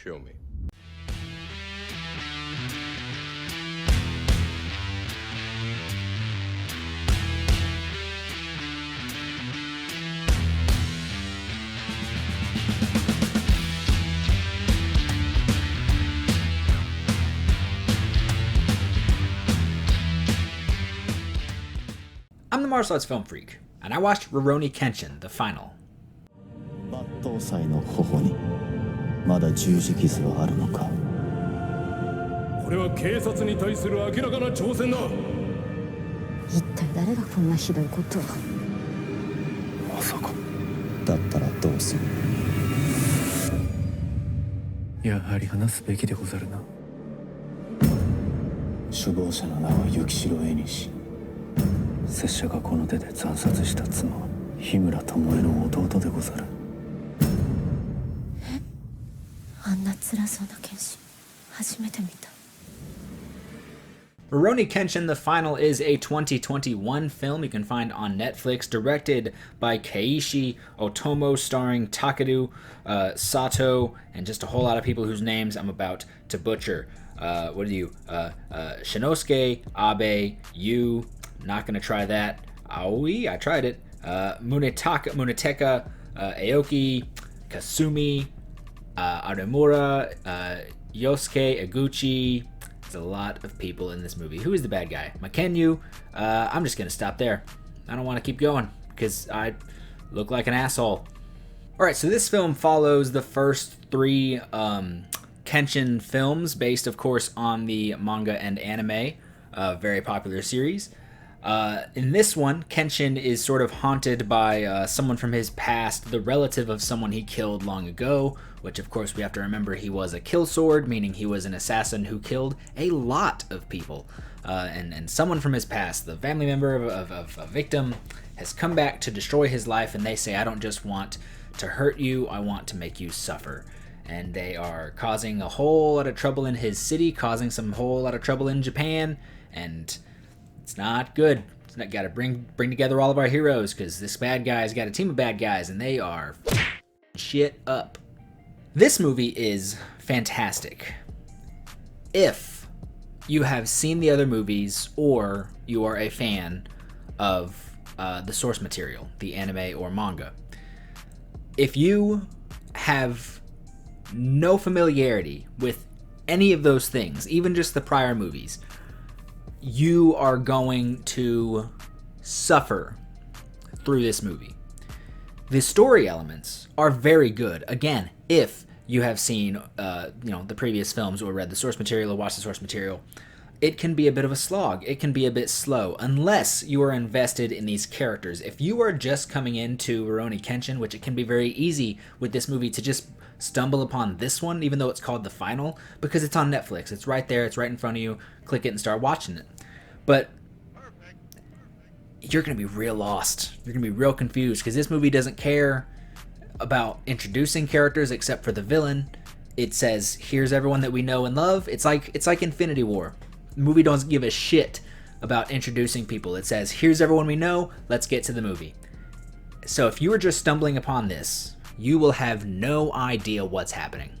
Show me. I'm the Martial Arts Film Freak, and I watched Rurouni Kenshin, the final. 抜刀斎の頬にまだ十字傷はあるのか。これは警察に対する明らかな挑戦だ。一体誰がこんなひどいことを。まさか。だったらどうする。やはり話すべきでござるな。首謀者の名は幸城絵西。拙者がこの手で惨殺した妻日村巴の弟でござる。あんな辛そうな剣士初めて見た。Rurouni Kenshin, the final, is a 2021 film you can find on Netflix, directed by Keiichi Otomo, starring Takeru Sato, and just a whole lot of people whose names I'm about to butcher. Shinosuke Abe, Yu, not gonna try that. Aoi, I tried it. Munetaka, Aoki, Kasumi, Aremura, Yosuke Eguchi. There's a lot of people in this movie. Who is the bad guy? Makenyu. I'm just gonna stop there. I don't want to keep going because I look like an asshole. Alright, so this film follows the first three Kenshin films, based of course on the manga and anime, very popular series. In this one, Kenshin is sort of haunted by someone from his past, the relative of someone he killed long ago, which of course we have to remember he was a kill sword, meaning he was an assassin who killed a lot of people. And someone from his past, the family member of a victim, has come back to destroy his life, and they say, I don't just want to hurt you, I want to make you suffer. And they are causing a whole lot of trouble in his city, causing some whole lot of trouble in Japan, and it's not good. It's not got to bring together all of our heroes, because this bad guy's got a team of bad guys, and they are shit up. This movie is fantastic. If you have seen the other movies, or you are a fan of the source material, the anime or manga. If you have no familiarity with any of those things, even just the prior movies, you are going to suffer through this movie. The story elements are very good. Again, if you have seen the previous films or read the source material or watched the source material, it can be a bit of a slog. It can be a bit slow unless you are invested in these characters. If you are just coming into Rurouni Kenshin, which it can be very easy with this movie to just stumble upon this one, even though it's called The Final, because it's on Netflix. It's right there. It's right in front of you. Click it and start watching it. But you're going to be real lost. You're going to be real confused because this movie doesn't care about introducing characters except for the villain. It says, here's everyone that we know and love. It's like Infinity War. The movie doesn't give a shit about introducing people. It says, here's everyone we know. Let's get to the movie. So if you are just stumbling upon this, you will have no idea what's happening.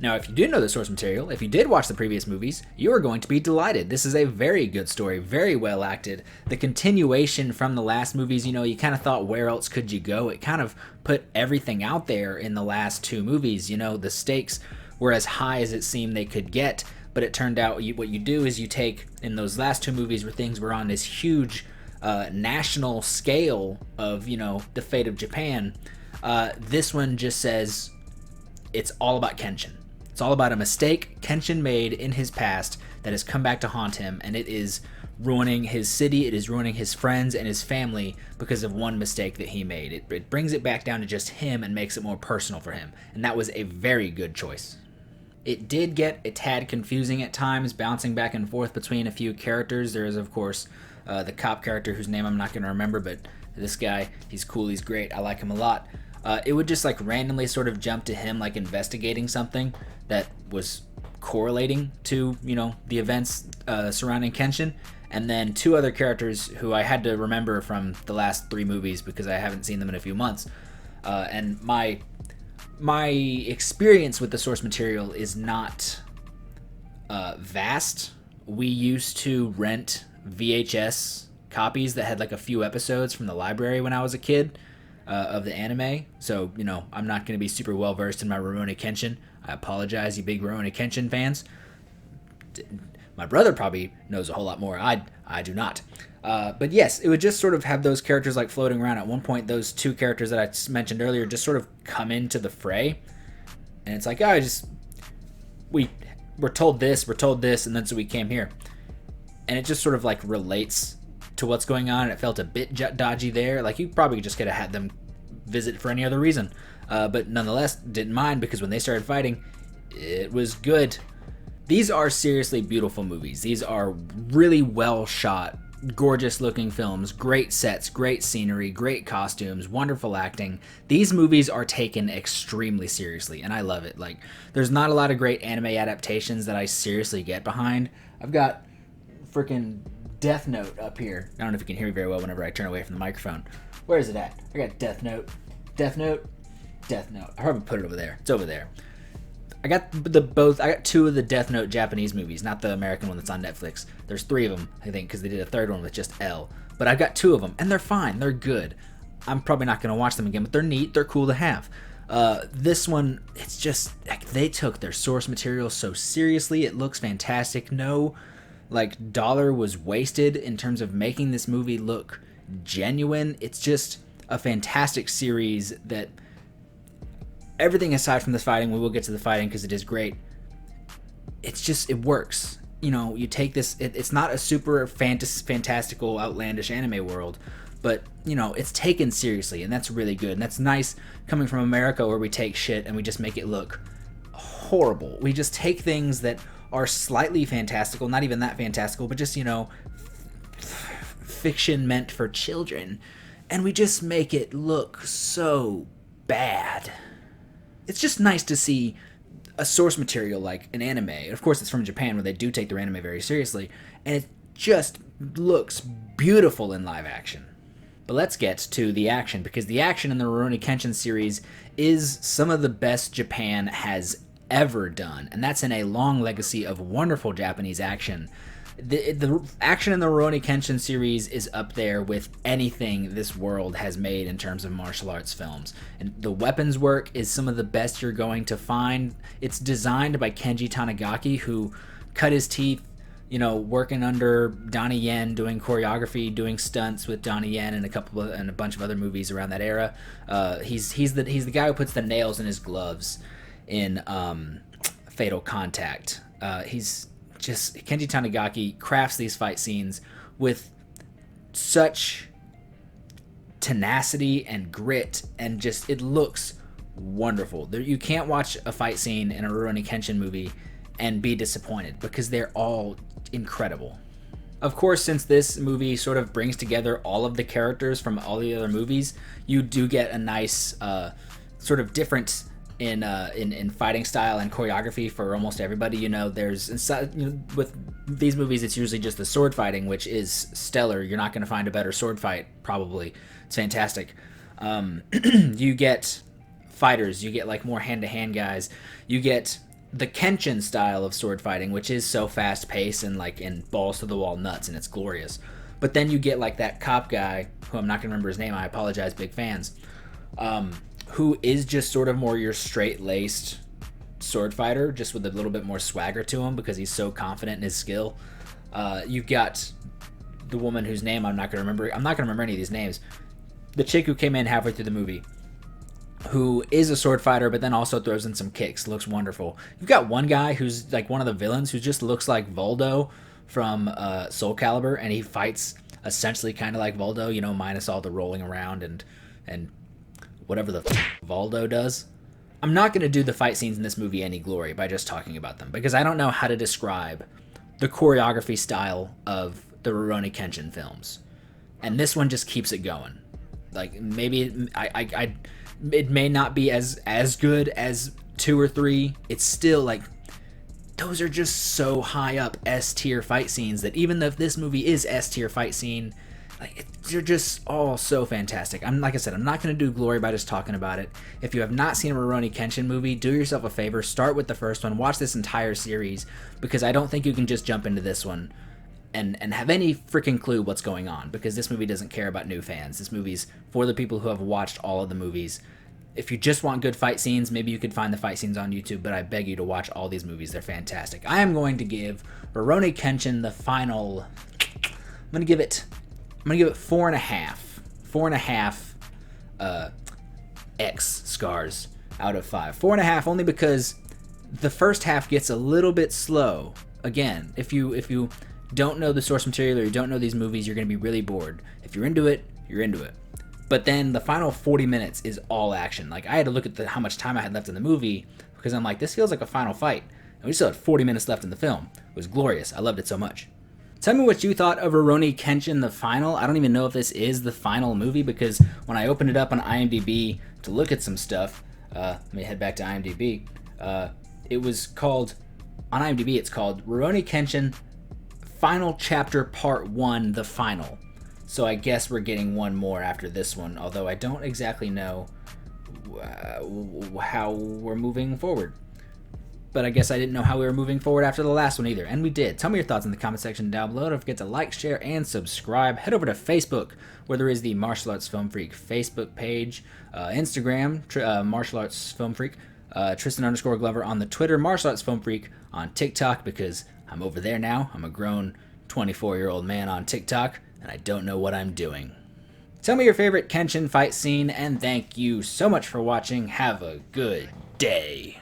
Now, if you did know the source material, if you did watch the previous movies, you are going to be delighted. This is a very good story, very well acted. The continuation from the last movies, you kind of thought, where else could you go? It kind of put everything out there in the last two movies. The stakes were as high as it seemed they could get, but it turned out what you do is you take, in those last two movies where things were on this huge national scale of, the fate of Japan, this one just says it's all about Kenshin. It's all about a mistake Kenshin made in his past that has come back to haunt him, and it is ruining his city, it is ruining his friends and his family because of one mistake that he made. It brings it back down to just him and makes it more personal for him, and that was a very good choice. It did get a tad confusing at times, bouncing back and forth between a few characters. There is, of course, the cop character whose name I'm not going to remember, but this guy, he's cool, he's great, I like him a lot. It would just randomly sort of jump to him investigating something that was correlating to, the events surrounding Kenshin, and then two other characters who I had to remember from the last three movies because I haven't seen them in a few months. And my my experience with the source material is not vast. We used to rent VHS copies that had like a few episodes from the library when I was a kid of the anime. So, you know, I'm not going to be super well versed in my Rurouni Kenshin. I apologize, you big Rurouni Kenshin fans. My brother probably knows a whole lot more. I do not. But yes, it would just sort of have those characters like floating around. At one point, those two characters that I mentioned earlier just sort of come into the fray. And it's like, oh, we're told this, and then so we came here. And it just sort of like relates to what's going on. And it felt a bit dodgy there. Like you probably just could have had them visit for any other reason. But nonetheless, didn't mind because when they started fighting, it was good. These are seriously beautiful movies. These are really well shot, gorgeous looking films, great sets, great scenery, great costumes, wonderful acting. These movies are taken extremely seriously, and I love it. Like, there's not a lot of great anime adaptations that I seriously get behind. I've got freaking Death Note up here. I don't know if you can hear me very well whenever I turn away from the microphone. Where is it at? I got Death Note. Death Note. Death Note. I probably put it over there. It's over there. I got two of the Death Note Japanese movies, not the American one that's on Netflix. There's 3 of them, I think, because they did a third one with just L. But I've got 2 of them, and they're fine. They're good. I'm probably not going to watch them again, but they're neat. They're cool to have. This one, it's just, like, they took their source material so seriously. It looks fantastic. No, like, dollar was wasted in terms of making this movie look genuine. It's just a fantastic series that... Everything aside from the fighting, we will get to the fighting because it is great. It's just, it works. You know, you take this, it's not a super fantastical, outlandish anime world, but, you know, it's taken seriously, and that's really good. And that's nice coming from America where we take shit and we just make it look horrible. We just take things that are slightly fantastical, not even that fantastical, but just, you know, fiction meant for children, and we just make it look so bad. It's just nice to see a source material like an anime. Of course, it's from Japan where they do take their anime very seriously, and it just looks beautiful in live action. But let's get to the action, because the action in the Rurouni Kenshin series is some of the best Japan has ever done, and that's in a long legacy of wonderful Japanese action. The action in the Rurouni Kenshin series is up there with anything this world has made in terms of martial arts films. And the weapons work is some of the best you're going to find. It's designed by Kenji Tanigaki, who cut his teeth, you know, working under Donnie Yen, doing choreography, doing stunts with Donnie Yen and a bunch of other movies around that era. He's the guy who puts the nails in his gloves in Fatal Contact. Kenji Tanigaki crafts these fight scenes with such tenacity and grit, and just, it looks wonderful. You can't watch a fight scene in a Rurouni Kenshin movie and be disappointed, because they're all incredible. Of course, since this movie sort of brings together all of the characters from all the other movies, you do get a nice sort of difference in fighting style and choreography for almost everybody. You know, with these movies, it's usually just the sword fighting, which is stellar. You're not going to find a better sword fight, probably. It's fantastic. You get fighters, you get like more hand-to-hand guys, you get the Kenshin style of sword fighting, which is so fast-paced and like in balls-to-the-wall nuts, and it's glorious. But then you get like that cop guy, who I'm not going to remember his name, I apologize, big fans, who is just sort of more your straight-laced sword fighter, just with a little bit more swagger to him because he's so confident in his skill. You've got the woman whose name I'm not going to remember. I'm not going to remember any of these names. The chick who came in halfway through the movie, who is a sword fighter, but then also throws in some kicks. Looks wonderful. You've got one guy who's like one of the villains who just looks like Voldo from Soul Calibur, and he fights essentially kind of like Voldo, you know, minus all the rolling around and whatever the Voldo does. I'm not going to do the fight scenes in this movie any glory by just talking about them, because I don't know how to describe the choreography style of the Rurouni Kenshin films. And this one just keeps it going. Like, maybe it may not be as good as 2 or 3. It's still like, those are just so high up S tier fight scenes that even though this movie is S tier fight scene, Like, they're just all so fantastic. Like I said, I'm not going to do glory by just talking about it. If you have not seen a Rurouni Kenshin movie, do yourself a favor. Start with the first one. Watch this entire series, because I don't think you can just jump into this one and have any freaking clue what's going on, because this movie doesn't care about new fans. This movie's for the people who have watched all of the movies. If you just want good fight scenes, maybe you could find the fight scenes on YouTube, but I beg you to watch all these movies. They're fantastic. I am going to give Rurouni Kenshin the final... I'm going to give it 4.5. 4.5 X scars out of 5. 4.5 only because the first half gets a little bit slow. Again, if you don't know the source material or you don't know these movies, you're going to be really bored. If you're into it, you're into it. But then the final 40 minutes is all action. Like, I had to look at how much time I had left in the movie, because I'm like, this feels like a final fight. And we still had 40 minutes left in the film. It was glorious. I loved it so much. Tell me what you thought of Rurouni Kenshin the final. I don't even know if this is the final movie, because when I opened it up on IMDb to look at some stuff, let me head back to IMDb. It was called, on IMDb it's called Rurouni Kenshin Final Chapter Part 1, The Final. So I guess we're getting one more after this one, although I don't exactly know how we're moving forward. But I guess I didn't know how we were moving forward after the last one either, and we did. Tell me your thoughts in the comment section down below. Don't forget to like, share, and subscribe. Head over to Facebook, where there is the Martial Arts Film Freak Facebook page, Instagram, Martial Arts Film Freak, Tristan_Glover on the Twitter, Martial Arts Film Freak on TikTok, because I'm over there now. I'm a grown 24-year-old man on TikTok, and I don't know what I'm doing. Tell me your favorite Kenshin fight scene, and thank you so much for watching. Have a good day.